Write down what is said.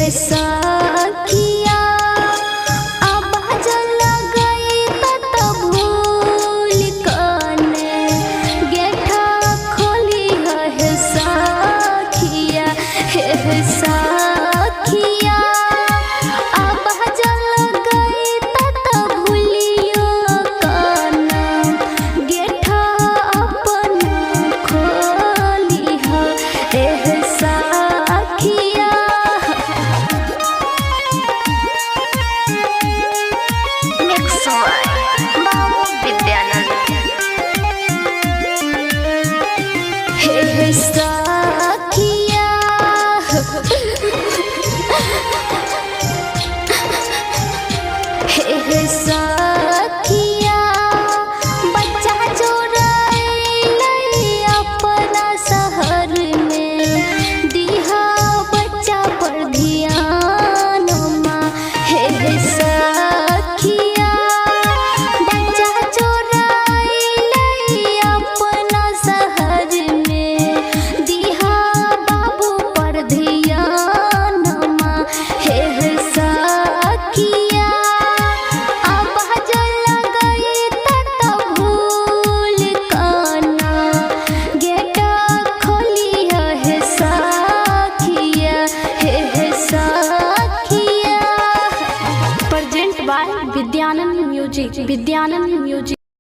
हे सखिया आवाज लगई त भूल कने गेठा खोली हे सखिया हे सखिया आवाज लगई त भूलियो कने गेठा अपना खोली हे सखिया। Mix by Vidyanand। हे सखिया हे सखिया बच्चा चोराई अपना शहर में दिहा बच्चा पर ध्यान माँ हे सखिया बच्चा चोराई अपना शहर में दिहा बाबू पर ध्यान माँ हे सखिया आवाज लगई त भूल कना गेटा खोली हे सखिया हे सखिया। Present by Vidyanand music.